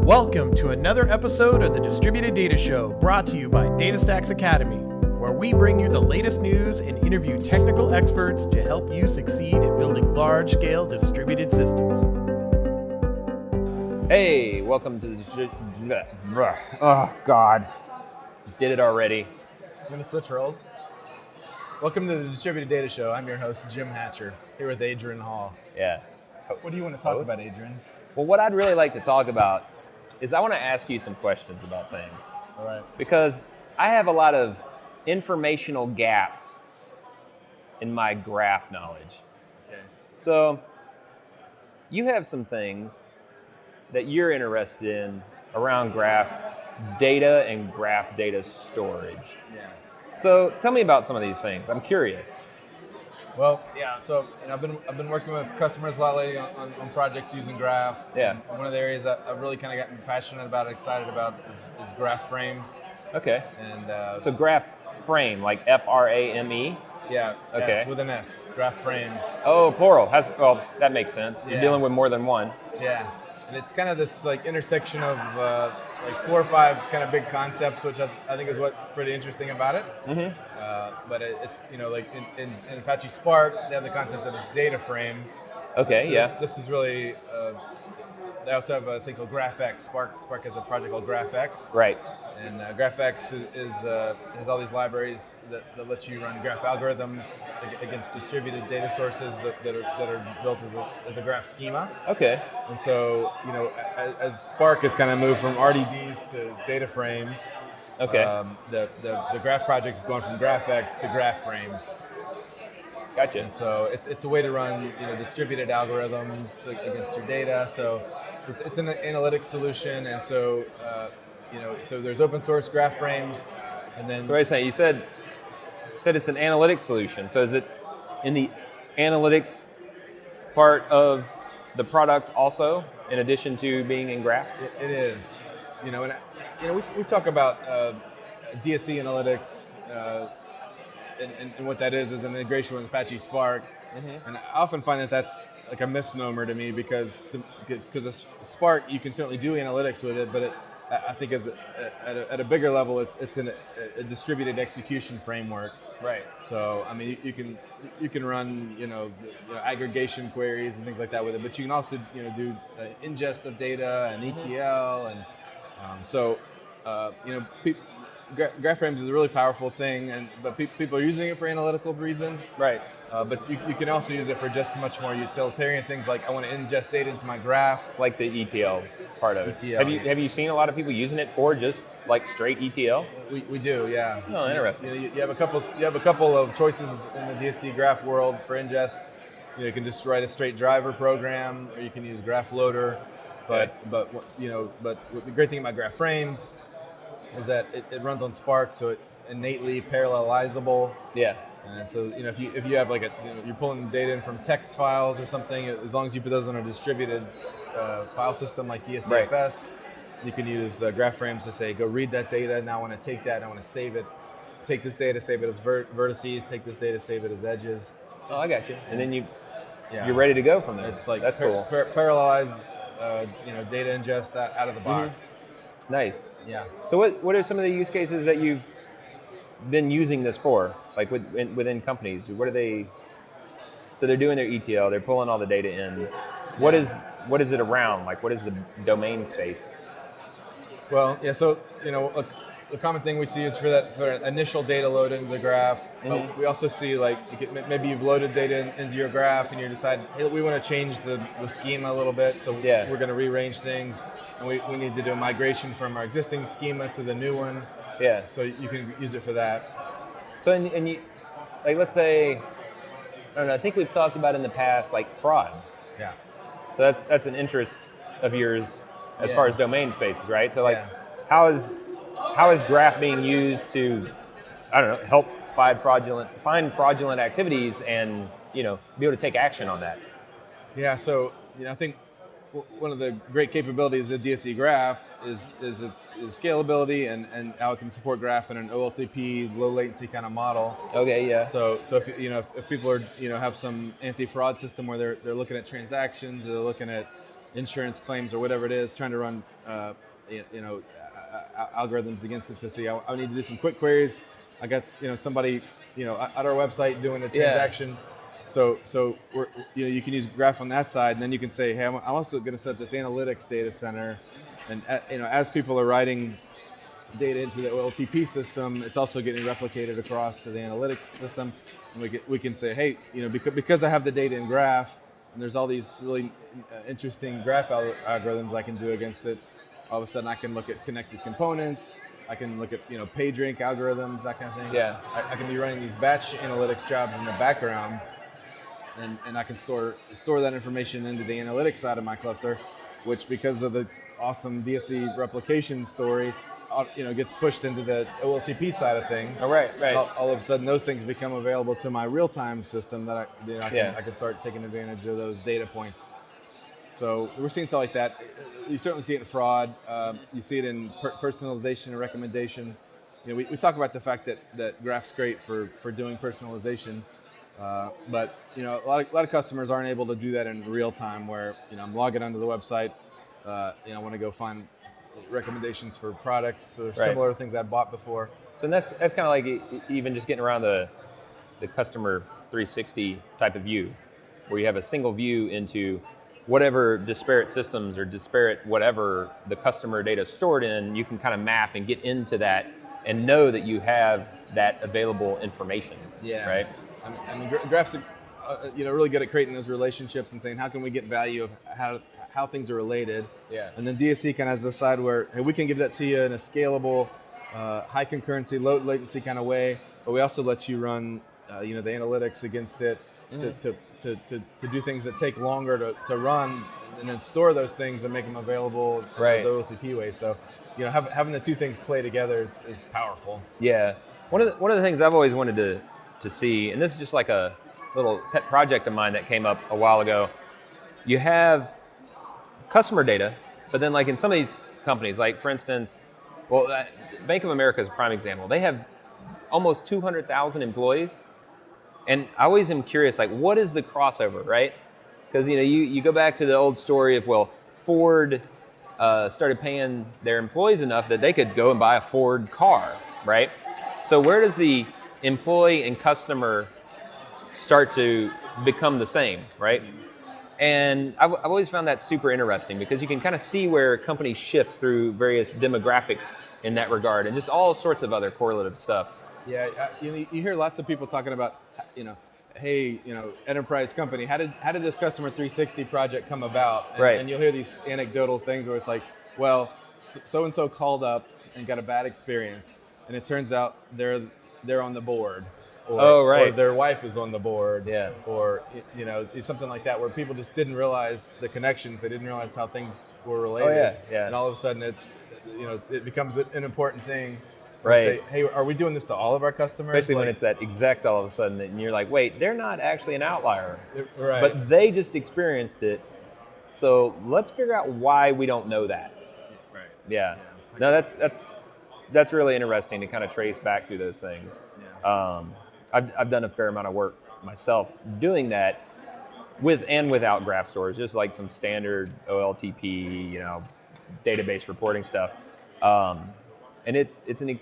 Welcome to another episode of the Distributed Data Show, brought to you by DataStax Academy, where we bring you the latest news and interview technical experts to help you succeed in building large-scale distributed systems. Hey, welcome to the... Oh, God. Did it already. I'm going to switch roles. Welcome to the Distributed Data Show. I'm your host, Jim Hatcher, here with Adron Hall. Yeah. What do you want to talk about, Adron? Well, what I'd really like to talk about is I want to ask you some questions about things. All right. Because I have a lot of informational gaps in my graph knowledge. Okay. So you have some things that you're interested in around graph data and graph data storage. Yeah. So tell me about some of these things. I'm curious. Well, yeah. So I've been working with customers a lot lately on projects using graph. Yeah. And one of the areas that I've really kind of gotten passionate about, excited about, is graph frames. Okay. And so graph frame, like F-R-A-M-E? Yeah. Okay. Yes, with an S. Graph frames. Oh, plural. Well, that makes sense. You're Yeah. dealing with more than one. Yeah. And it's kind of this like intersection of like 4 or 5 kind of big concepts, which I think is what's pretty interesting about it. Mm-hmm. But it's, like in Apache Spark, they have the concept of its data frame. Okay, So yeah. This is really, they also have a thing called GraphX. Spark has a project called GraphX. Right. And GraphX has all these libraries that let you run graph algorithms against distributed data sources that are built as a graph schema. Okay. And so, as Spark has kind of moved from RDDs to data frames, Okay. the graph project is going from GraphX to graph frames. Gotcha. And so it's a way to run distributed algorithms against your data. So it's an analytics solution, and so so there's open source graph frames, and then So wait a second. You said it's an analytics solution. So is it in the analytics part of the product also, in addition to being in graph? it is, we talk about DSC Analytics. And what that is an integration with Apache Spark. Mm-hmm. And I often find that that's like a misnomer to me because Spark, you can certainly do analytics with it, but I think at a bigger level, it's a distributed execution framework. Right. So I mean, you can run aggregation queries and things like that with it, but you can also do ingest of data and ETL, and graph frames is a really powerful thing, but people are using it for analytical reasons. Right. But you can also use it for just much more utilitarian things, like I want to ingest data into my graph. Like the ETL part of it. ETL, Have you seen a lot of people using it for just like straight ETL? We do, yeah. Oh, interesting. You have a couple of choices in the DSC graph world for ingest. You can just write a straight driver program, or you can use graph loader. But the great thing about graph frames is that it runs on Spark, so it's innately parallelizable. Yeah. And so if you have like you're pulling data in from text files or something, as long as you put those on a distributed file system like DSCFS, Right. you can use graph frames to say, go read that data. Now I want to take that. I want to save it. Take this data, save it as vertices. Take this data, save it as edges. Oh, I got you. And then Yeah. you're ready to go from there. It's like that's cool. Parallelized, data ingest out of the box. Mm-hmm. Nice. Yeah. So what are some of the use cases that you've been using this for, like within companies? What are they? So they're doing their ETL, they're pulling all the data in. What is it around? Like, what is the domain space? Well, yeah. So the common thing we see is for that initial data load into the graph. Mm-hmm. But we also see maybe you've loaded data into your graph and you decide, hey, we want to change the schema a little bit, so Yeah. we're going to rearrange things, and we need to do a migration from our existing schema to the new one. Yeah. So you can use it for that. So and you, like, let's say, I don't know. I think we've talked about in the past, like fraud. Yeah. So that's an interest of yours as Yeah. far as domain spaces, right? So like, Yeah. how is graph being used to, I don't know, help find fraudulent activities and be able to take action on that? Yeah. So I think one of the great capabilities of DSC Graph is its scalability and how it can support graph in an OLTP, low latency kind of model. Okay, yeah. So if people are have some anti-fraud system where they're looking at transactions, or they're looking at insurance claims or whatever it is, trying to run algorithms against it to see. I need to do some quick queries. I got somebody at our website doing a transaction. So we're, you can use Graph on that side, and then you can say, hey, I'm also going to set up this analytics data center, and as people are writing data into the OLTP system, it's also getting replicated across to the analytics system, and we can say, hey, because I have the data in Graph, and there's all these really interesting Graph algorithms I can do against it. All of a sudden, I can look at connected components. I can look at PageRank algorithms, that kind of thing. Yeah. I can be running these batch analytics jobs in the background, and I can store that information into the analytics side of my cluster, which, because of the awesome DSC replication story, gets pushed into the OLTP side of things. Oh, right. All of a sudden, those things become available to my real-time system that I can start taking advantage of those data points. So we're seeing stuff like that. You certainly see it in fraud. You see it in personalization and recommendation. We talk about the fact that Graph's great for doing personalization, but a lot of customers aren't able to do that in real time. Where I'm logging onto the website, I want to go find recommendations for products or similar things I've bought before. So that's kind of like even just getting around the customer 360 type of view, where you have a single view into whatever disparate systems or disparate whatever the customer data is stored in. You can kind of map and get into that and know that you have that available information. Yeah. Right. I mean, Graph's really good at creating those relationships and saying, how can we get value of how things are related. Yeah. And then DSC kind of has the side where, hey, we can give that to you in a scalable, high concurrency, low latency kind of way, but we also let you run, the analytics against it to do things that take longer to run, and then store those things and make them available in those OLTP ways. So, having the two things play together is powerful. Yeah. One of the things I've always wanted to see, and this is just like a little pet project of mine that came up a while ago. You have customer data, but then like in some of these companies, like for instance, Bank of America is a prime example. They have almost 200,000 employees, and I always am curious, like, what is the crossover, right? Because you go back to the old story of, Ford started paying their employees enough that they could go and buy a Ford car, right? So where does the employee and customer start to become the same, right? And I've always found that super interesting, because you can kind of see where companies shift through various demographics in that regard, and just all sorts of other correlative stuff. Yeah, you hear lots of people talking about, hey, enterprise company, how did this customer 360 project come about? And you'll hear these anecdotal things where it's like, well, so and so called up and got a bad experience, and it turns out they're on the board. Or their wife is on the board, or it's something like that, where people just didn't realize the connections. They didn't realize how things were related, and all of a sudden it becomes an important thing. Right. Say, hey, are we doing this to all of our customers? Especially when it's that exact all of a sudden, and you're like, wait, they're not actually an outlier, but they just experienced it. So let's figure out why we don't know that. Right. Yeah. No, that's really interesting to kind of trace back through those things. Yeah. I've done a fair amount of work myself doing that with and without graph stores, just like some standard OLTP, database reporting stuff. And it's an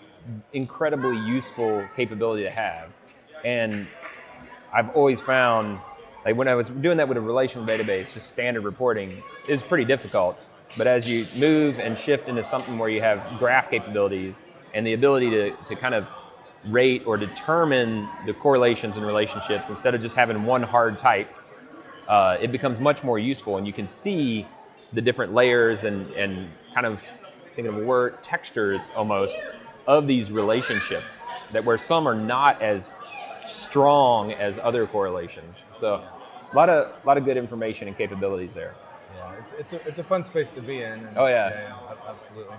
incredibly useful capability to have. And I've always found, like when I was doing that with a relational database, just standard reporting, it was pretty difficult. But as you move and shift into something where you have graph capabilities and the ability to kind of rate or determine the correlations and relationships instead of just having one hard type, it becomes much more useful, and you can see the different layers and kind of think of word textures almost of these relationships, that where some are not as strong as other correlations. So a lot of good information and capabilities there. Yeah, it's a fun space to be in. And yeah, absolutely.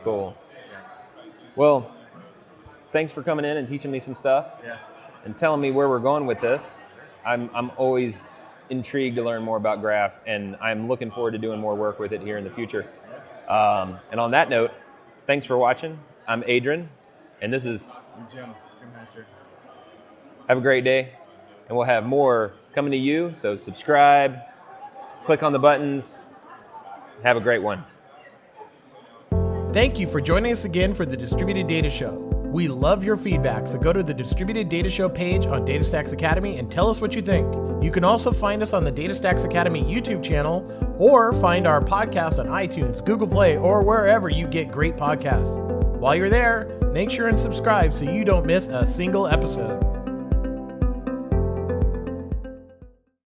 Cool. Well, thanks for coming in and teaching me some stuff. Yeah. And telling me where we're going with this. I'm always intrigued to learn more about Graph, and I'm looking forward to doing more work with it here in the future. And on that note, thanks for watching. I'm Adron, and this is Jim Hatcher. Have a great day, and we'll have more coming to you. So subscribe, click on the buttons, Have a great one. Thank you for joining us again for the Distributed Data Show. We love your feedback, so go to the Distributed Data Show page on DataStax Academy and tell us what you think. You can also find us on the DataStax Academy YouTube channel or find our podcast on iTunes, Google Play, or wherever you get great podcasts. While you're there, make sure and subscribe so you don't miss a single episode.